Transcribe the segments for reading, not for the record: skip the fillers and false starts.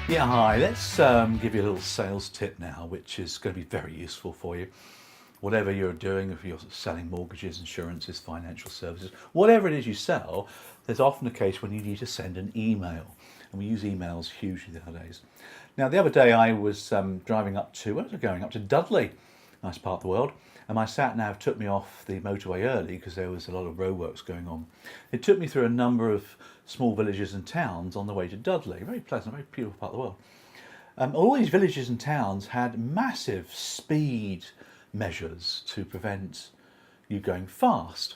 Yeah, hi. Let's give you a little sales tip now, which is going to be very useful for you. Whatever you're doing, if you're selling mortgages, insurances, financial services, whatever it is you sell, there's often a case when you need to send an email. And we use emails hugely nowadays. Now, the other day I was driving up to, where was I going? Up to Dudley, nice part of the world. And my sat nav took me off the motorway early because there was a lot of roadworks going on. It took me through a number of small villages and towns on the way to Dudley. Very pleasant, very beautiful part of the world. All these villages and towns had massive speed measures to prevent you going fast.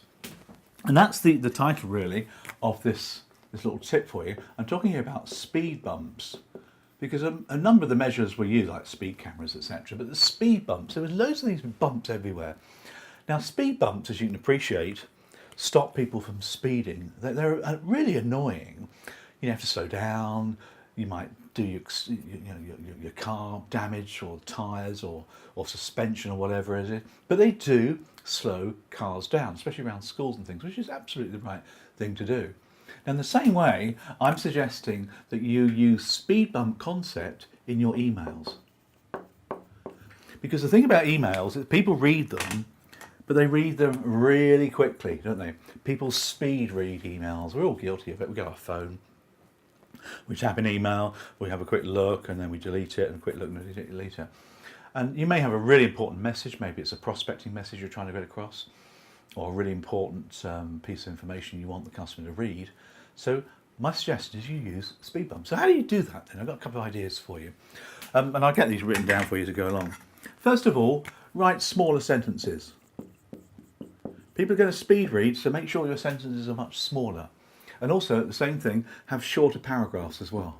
And that's the title really of this little tip for you. I'm talking here about speed bumps, because a number of the measures were used, like speed cameras, etc. But the speed bumps, there was loads of these bumps everywhere. Now, speed bumps, as you can appreciate, stop people from speeding. They're really annoying. You have to slow down. You might do your car damage, or tyres, or suspension, or whatever it is. But they do slow cars down, especially around schools and things, which is absolutely the right thing to do. And in the same way, I'm suggesting that you use speed bump concept in your emails. Because the thing about emails is people read them, but they read them really quickly, don't they? People speed read emails. We're all guilty of it. We get our phone, we tap an email, we have a quick look, and then we delete it, and a quick look and delete it. And you may have a really important message. Maybe it's a prospecting message you're trying to get across, or a really important piece of information you want the customer to read. So my suggestion is you use speed bumps. So how do you do that then? I've got a couple of ideas for you. And I'll get these written down for you to go along. First of all, write smaller sentences. People are going to speed read, so make sure your sentences are much smaller. And also, the same thing, have shorter paragraphs as well.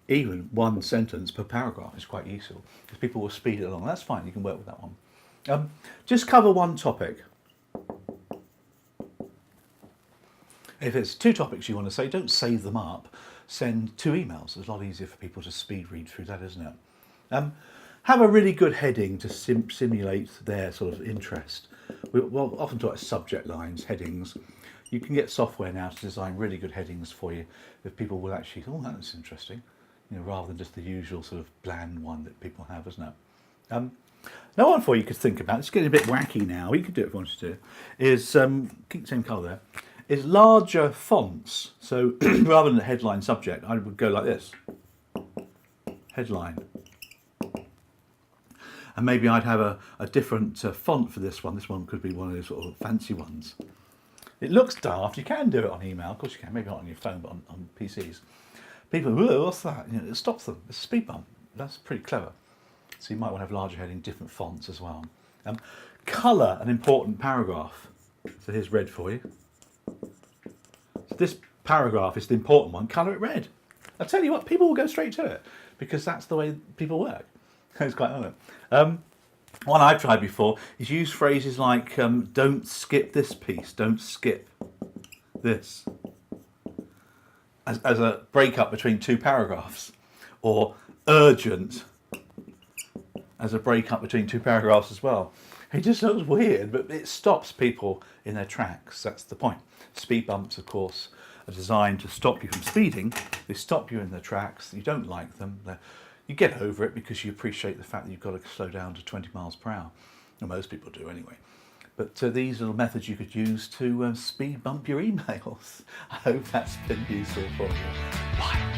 Even one sentence per paragraph is quite useful, because people will speed it along. That's fine, you can work with that one. Just cover one topic. If it's two topics you want to say, don't save them up. Send two emails. It's a lot easier for people to speed read through that, isn't it? Have a really good heading to simulate their sort of interest. We'll often talk about subject lines, headings. You can get software now to design really good headings for you that people will actually, oh, that's interesting, rather than just the usual sort of bland one that people have, isn't it? Another one for you could think about, it's getting a bit wacky now, you could do it if you wanted to, is, keep the same colour there, is larger fonts. So rather than a headline subject, I would go like this. Headline. And maybe I'd have a different font for this one. This one could be one of those sort of fancy ones. It looks daft. You can do it on email. Of course you can. Maybe not on your phone, but on PCs. People, whoa, what's that? It stops them. It's a speed bump. That's pretty clever. So you might want to have larger heading, different fonts as well. Colour an important paragraph. So here's red for you. So this paragraph is the important one. Colour it red. I'll tell you what, people will go straight to it, because that's the way people work. It's quite funny. One I've tried before is use phrases like don't skip this piece, don't skip this, as a break-up between two paragraphs, or urgent as a break-up between two paragraphs as well. It just looks weird, but it stops people in their tracks. That's the point. Speed bumps, of course, are designed to stop you from speeding. They stop you in their tracks. You don't like them. You get over it because you appreciate the fact that you've got to slow down to 20 miles per hour. Well, most people do anyway. But these little methods you could use to speed bump your emails. I hope that's been useful for you. Bye.